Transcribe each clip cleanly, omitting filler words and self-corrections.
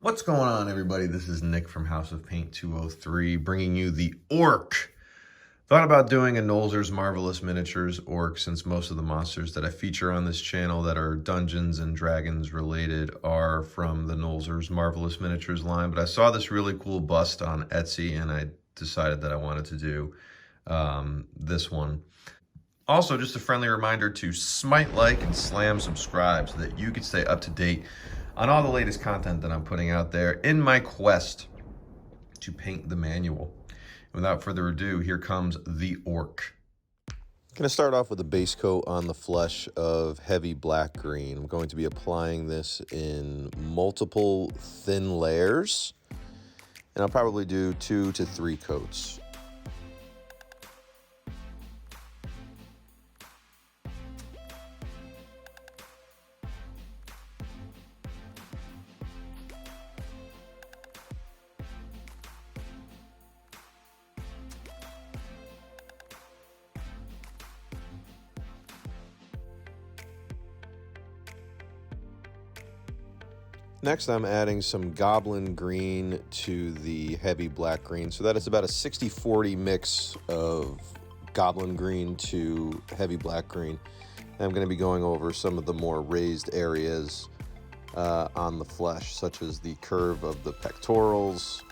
What's going on, everybody? This is Nick from House of Paint 203, bringing you the Orc. Thought about doing a Nolzur's Marvelous Miniatures Orc, since most of the monsters that I feature on this channel that are Dungeons and Dragons related are from the Nolzur's Marvelous Miniatures line. But I saw this really cool bust on Etsy, and I decided that I wanted to do this one. Also, just a friendly reminder to smite like and slam subscribe so that you can stay up to date on all the latest content that I'm putting out there in my quest to paint the manual. Without further ado, here comes the Orc. I'm going to start off with a base coat on the flesh of heavy Blackgreen. I'm going to be applying this in multiple thin layers, and I'll probably do 2 to 3 coats. Next, I'm adding some Goblin green to the heavy Blackgreen, so that is about a 60-40 mix of Goblin green to heavy Blackgreen. I'm going to be going over some of the more raised areas on the flesh, such as the curve of the pectorals,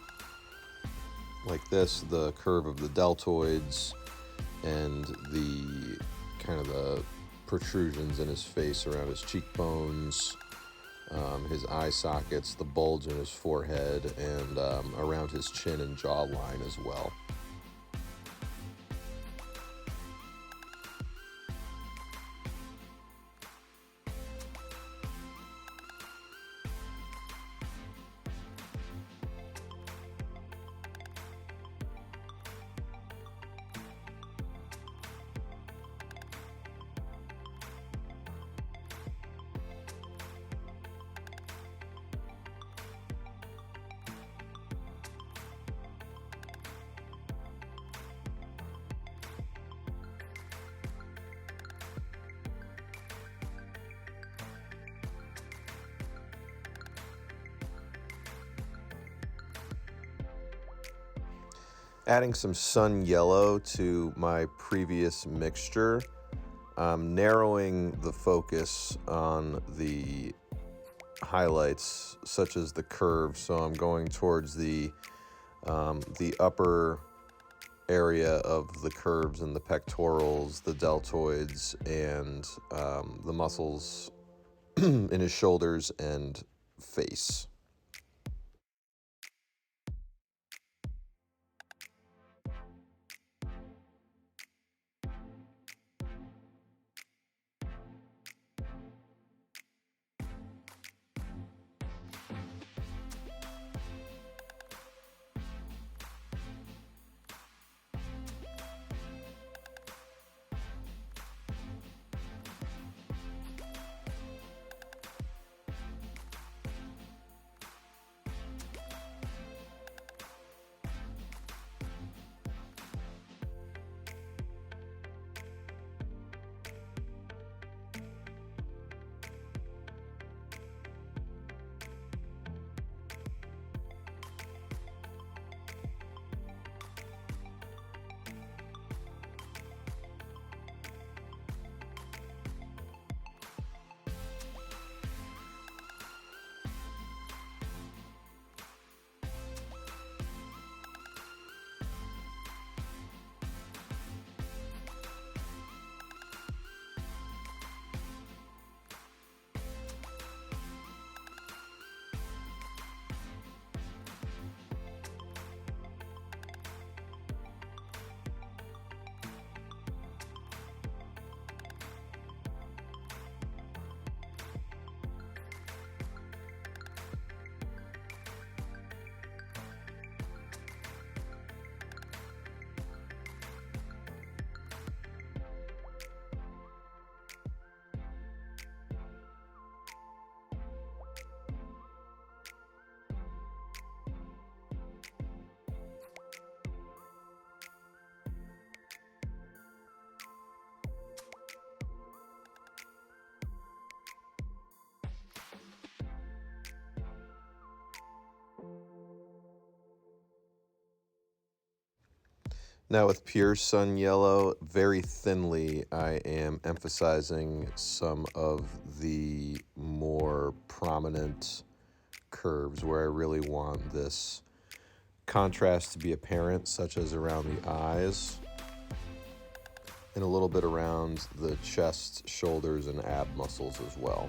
like this, the curve of the deltoids, and the kind of the protrusions in his face around his cheekbones. His eye sockets, the bulge in his forehead, and around his chin and jawline as well. Adding some sun yellow to my previous mixture, I'm narrowing the focus on the highlights, such as the curve. So I'm going towards the upper area of the curves and the pectorals, the deltoids, and the muscles in his shoulders and face. Now with pure sun yellow, very thinly, I am emphasizing some of the more prominent curves where I really want this contrast to be apparent, such as around the eyes and a little bit around the chest, shoulders, and ab muscles as well.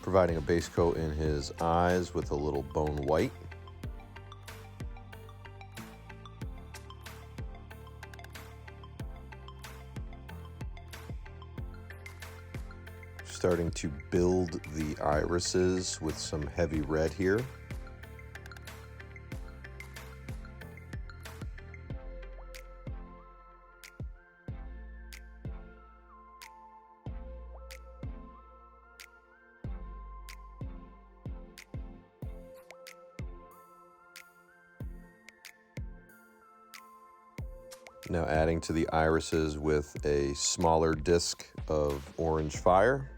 Providing a base coat in his eyes with a little bone white. Starting to build the irises with some heavy red here. Now adding to the irises with a smaller disc of orange fire.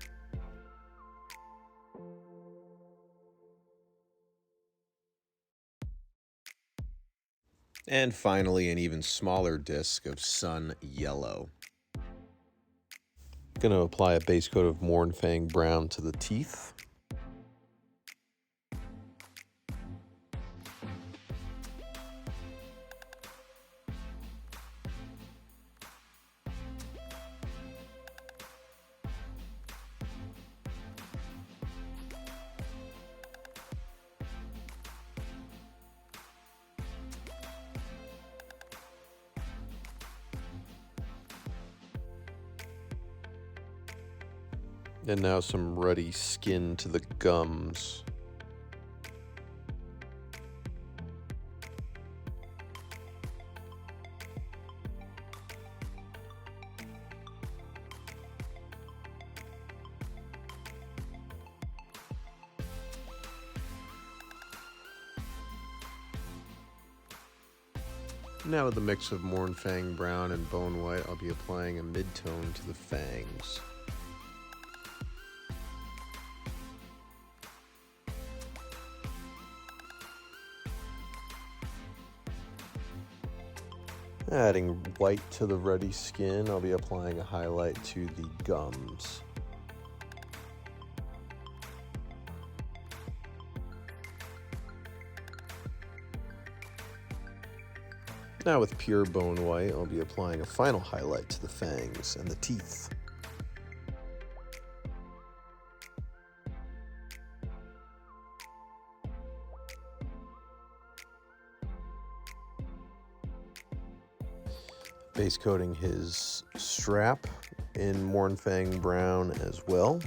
And finally, an even smaller disc of sun yellow. Going to apply a base coat of Mournfang brown to the teeth. And now some ruddy skin to the gums. Now with a mix of Mournfang brown and bone white, I'll be applying a mid-tone to the fangs. Adding white to the ruddy skin, I'll be applying a highlight to the gums. Now with pure bone white, I'll be applying a final highlight to the fangs and the teeth. Base coating his strap in Mournfang brown as well.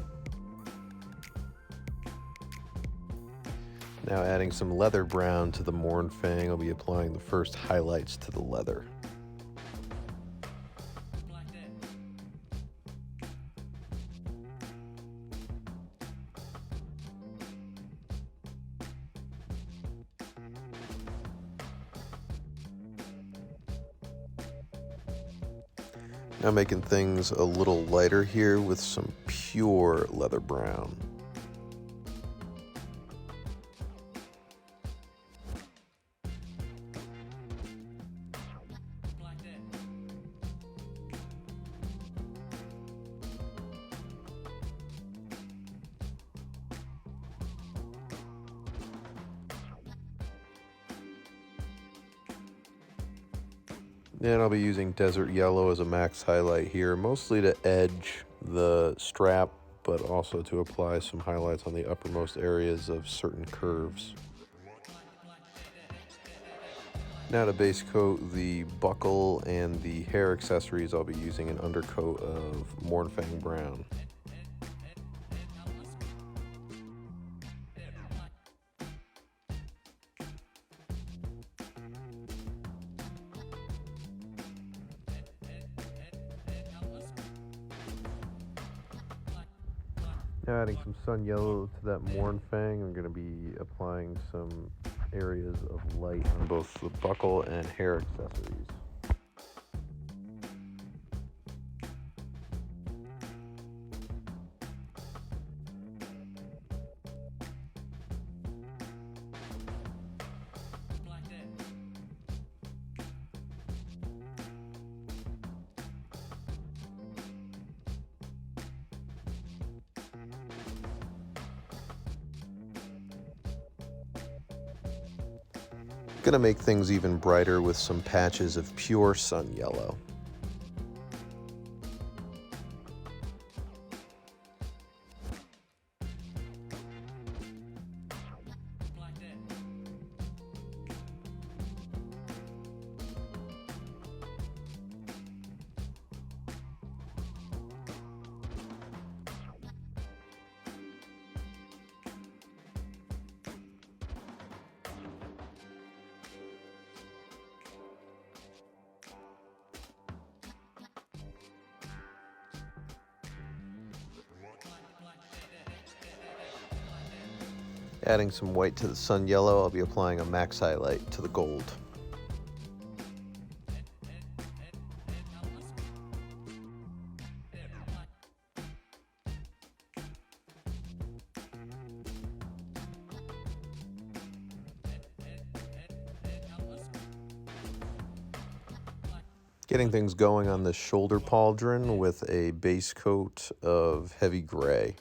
Now adding some leather brown to the Mournfang, I'll be applying the first highlights to the leather. Now making things a little lighter here with some pure leather brown. And I'll be using Desert Yellow as a max highlight here, mostly to edge the strap but also to apply some highlights on the uppermost areas of certain curves. Now to base coat the buckle and the hair accessories, I'll be using an undercoat of Mournfang brown. Now adding some sun yellow to that Mournfang, I'm going to be applying some areas of light on both the buckle and hair accessories. Gonna make things even brighter with some patches of pure sun yellow. Adding some white to the sun yellow, I'll be applying a max highlight to the gold. Getting things going on the shoulder pauldron with a base coat of heavy gray.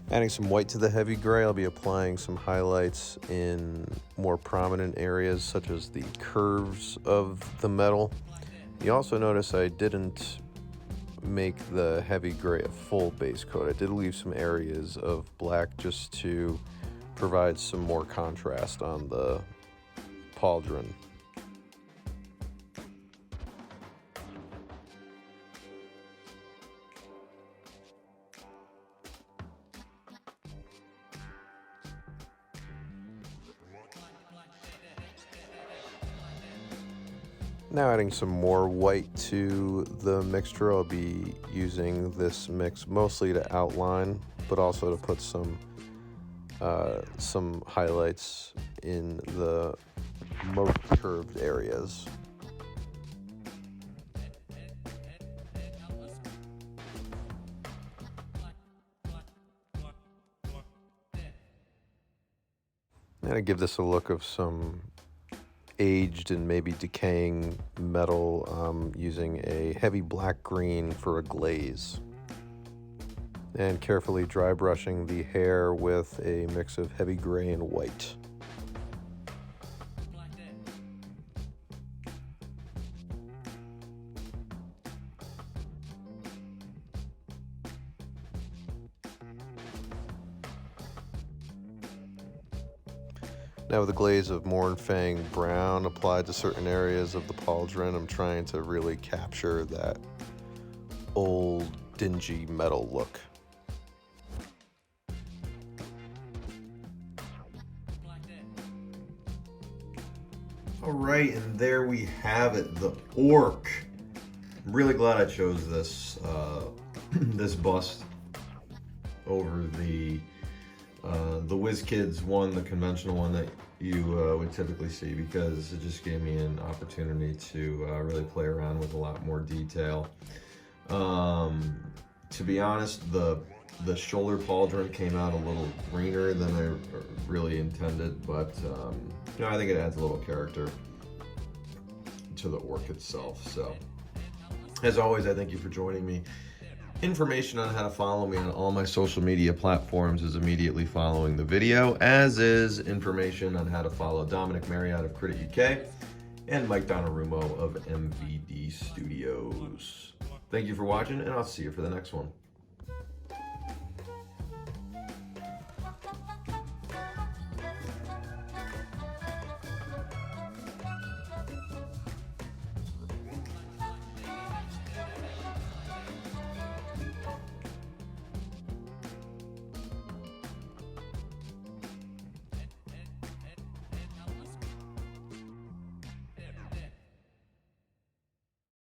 Adding some white to the heavy gray, I'll be applying some highlights in more prominent areas such as the curves of the metal. You also notice I didn't make the heavy gray a full base coat. I did leave some areas of black just to provide some more contrast on the pauldron. Now adding some more white to the mixture. I'll be using this mix mostly to outline, but also to put some highlights in the most curved areas. And I give this a look of some aged and maybe decaying metal, using a heavy black green for a glaze, and carefully dry brushing the hair with a mix of heavy gray and white. Now with a glaze of Mournfang brown applied to certain areas of the pauldron, I'm trying to really capture that old, dingy metal look. All right, and there we have it, the orc. I'm really glad I chose this this bust over the WizKids one, the conventional one that you would typically see, because it just gave me an opportunity to really play around with a lot more detail. To be honest, the shoulder pauldron came out a little greener than I really intended, but you know, I think it adds a little character to the orc itself. So, as always, I thank you for joining me. Information on how to follow me on all my social media platforms is immediately following the video, as is information on how to follow Dominic Marriott of Critic UK and Mike Donnarummo of MVD Studios. Thank you for watching, and I'll see you for the next one.